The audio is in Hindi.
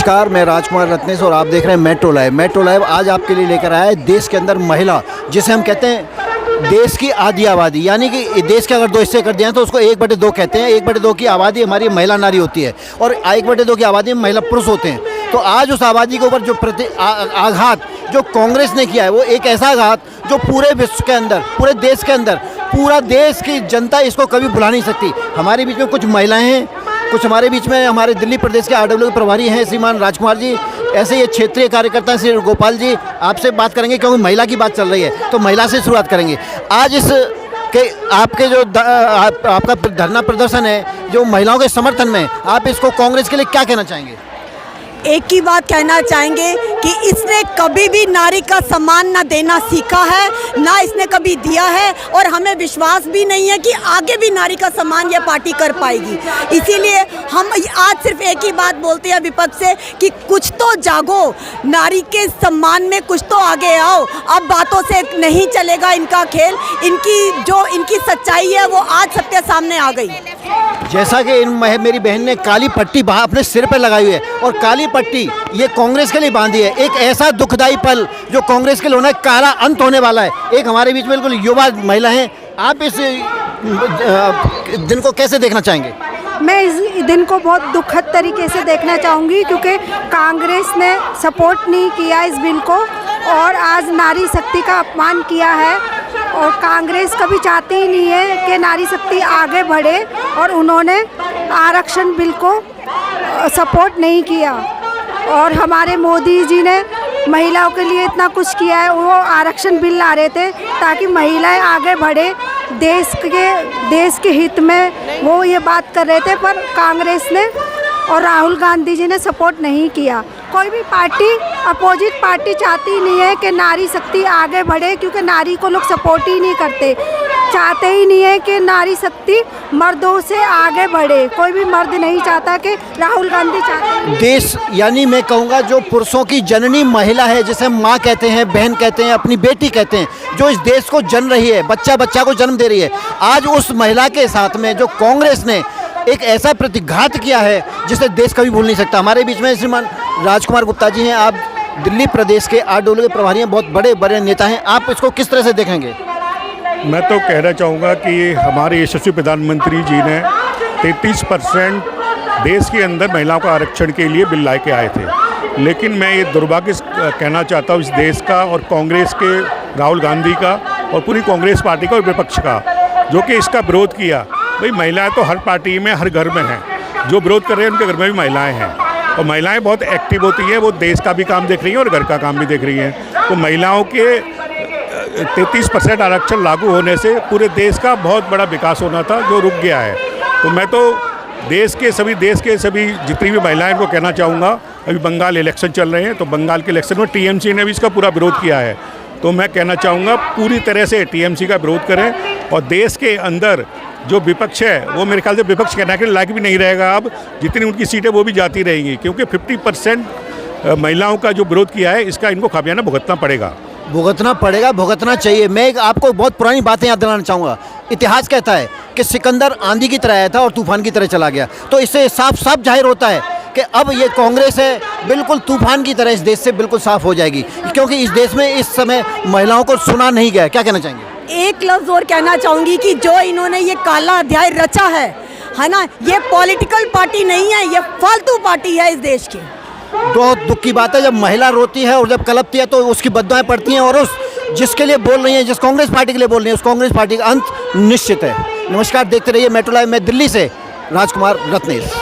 नमस्कार, मैं राजकुमार रत्नेश और आप देख रहे हैं मेट्रो लाइव। मेट्रो लाइव आज आपके लिए लेकर आया है देश के अंदर महिला, जिसे हम कहते हैं देश की आधी आबादी, यानी कि देश के अगर दो हिस्से कर दिए हैं तो उसको 1/2 कहते हैं। 1/2 की आबादी हमारी महिला नारी होती है और 1/2 की आबादी में महिला पुरुष होते हैं। तो आज उस आबादी के ऊपर जो आघात जो कांग्रेस ने किया है, वो एक ऐसा आघात जो पूरे विश्व के अंदर, पूरे देश के अंदर, पूरा देश की जनता इसको कभी भुला नहीं सकती। हमारे बीच में कुछ महिलाएं हैं, कुछ हमारे बीच में हमारे दिल्ली प्रदेश के आरडब्ल्यू प्रभारी हैं श्रीमान राजकुमार जी, ऐसे ये क्षेत्रीय कार्यकर्ता हैं श्री गोपाल जी। आपसे बात करेंगे क्योंकि महिला की बात चल रही है, तो महिला से शुरुआत करेंगे। आज इस के आपके जो आपका धरना प्रदर्शन है जो महिलाओं के समर्थन में, आप इसको कांग्रेस के लिए क्या कहना चाहेंगे? एक ही बात कहना चाहेंगे कि इसने कभी भी नारी का सम्मान ना देना सीखा है, ना इसने कभी दिया है, और हमें विश्वास भी नहीं है कि आगे भी नारी का सम्मान यह पार्टी कर पाएगी। इसीलिए हम आज सिर्फ एक ही बात बोलते हैं विपक्ष से कि कुछ तो जागो, नारी के सम्मान में कुछ तो आगे आओ। अब बातों से नहीं चलेगा इनका खेल, इनकी सच्चाई है वो आज सबके सामने आ गई। जैसा कि मेरी बहन ने काली पट्टी अपने सिर पर लगाई हुई है और काली पट्टी ये कांग्रेस के लिए बांधी है। एक ऐसा दुखदाई पल जो कांग्रेस के लिए होना है, काला अंत होने वाला है। एक हमारे बीच में बिल्कुल युवा महिला हैं, आप इस दिन को कैसे देखना चाहेंगे? मैं इस दिन को बहुत दुखद तरीके से देखना चाहूँगी क्योंकि कांग्रेस ने सपोर्ट नहीं किया इस बिल को और आज नारी शक्ति का अपमान किया है। और कांग्रेस कभी चाहती ही नहीं है कि नारी शक्ति आगे बढ़े और उन्होंने आरक्षण बिल को सपोर्ट नहीं किया। और हमारे मोदी जी ने महिलाओं के लिए इतना कुछ किया है, वो आरक्षण बिल ला रहे थे ताकि महिलाएं आगे बढ़े, देश के हित में वो ये बात कर रहे थे। पर कांग्रेस ने और राहुल गांधी जी ने सपोर्ट नहीं किया। कोई भी पार्टी, अपोजिट पार्टी चाहती नहीं है कि नारी शक्ति आगे बढ़े क्योंकि नारी को लोग सपोर्ट ही नहीं करते, चाहते ही नहीं है कि नारी शक्ति मर्दों से आगे बढ़े। कोई भी मर्द नहीं चाहता कि राहुल गांधी चाहते हैं। देश यानी मैं कहूँगा जो पुरुषों की जननी महिला है, जिसे माँ कहते हैं, बहन कहते हैं, अपनी बेटी कहते हैं, जो इस देश को जन रही है, बच्चा को जन्म दे रही है, आज उस महिला के साथ में जो कांग्रेस ने एक ऐसा प्रतिघात किया है जिसे देश कभी भूल नहीं सकता। हमारे बीच में श्रीमान राजकुमार गुप्ता जी हैं, आप दिल्ली प्रदेश के आरडब्ल्यू के प्रभारी हैं, बहुत बड़े नेता हैं, आप इसको किस तरह से देखेंगे? मैं तो कहना चाहूँगा कि हमारे यशस्वी प्रधानमंत्री जी ने 33% देश के अंदर महिलाओं का आरक्षण के लिए बिल ला के आए थे। लेकिन मैं ये दुर्भाग्य कहना चाहता हूँ इस देश का और कांग्रेस के, राहुल गांधी का और पूरी कांग्रेस पार्टी का और विपक्ष का, जो कि इसका विरोध किया। भाई महिलाएं तो हर पार्टी में, हर घर में हैं, जो विरोध कर रहे हैं उनके घर में भी महिलाएं हैं और महिलाएं बहुत एक्टिव होती हैं, वो देश का भी काम देख रही हैं और घर का काम भी देख रही हैं। तो महिलाओं के 33% आरक्षण लागू होने से पूरे देश का बहुत बड़ा विकास होना था जो रुक गया है। तो मैं तो देश के सभी जितनी भी महिलाएं को कहना चाहूँगा, अभी बंगाल इलेक्शन चल रहे हैं तो बंगाल के इलेक्शन में टीएमसी ने भी इसका पूरा विरोध किया है। तो मैं कहना चाहूँगा पूरी तरह से टीएमसी का विरोध करें और देश के अंदर जो विपक्ष है वो मेरे ख्याल से विपक्ष कहने के लायक भी नहीं रहेगा। अब जितनी उनकी सीटें वो भी जाती रहेंगी क्योंकि 50% महिलाओं का जो विरोध किया है इसका इनको खामियाना भुगतना पड़ेगा, भुगतना चाहिए। मैं आपको बहुत पुरानी बातें याद दिलाना चाहूँगा। इतिहास कहता है कि सिकंदर आंधी की तरह आया था और तूफान की तरह चला गया। तो इससे साफ जाहिर होता है कि अब ये कांग्रेस है बिल्कुल तूफान की तरह इस देश से बिल्कुल साफ हो जाएगी, क्योंकि इस देश में इस समय महिलाओं को सुना नहीं गया। क्या कहना चाहेंगे? एक लफ्ज़ और कहना चाहूँगी कि जो इन्होंने ये काला अध्याय रचा है ना, ये पॉलिटिकल पार्टी नहीं है, ये फालतू पार्टी है इस देश की। बहुत दुख की बात है जब महिला रोती है और जब कलपती है तो उसकी बददुआएं पड़ती हैं और उस जिसके लिए बोल रही हैं, जिस कांग्रेस पार्टी के लिए बोल रही हैं, उस कांग्रेस पार्टी का अंत निश्चित है। नमस्कार, देखते रहिए मेट्रो लाइव में दिल्ली से राजकुमार रत्नेश।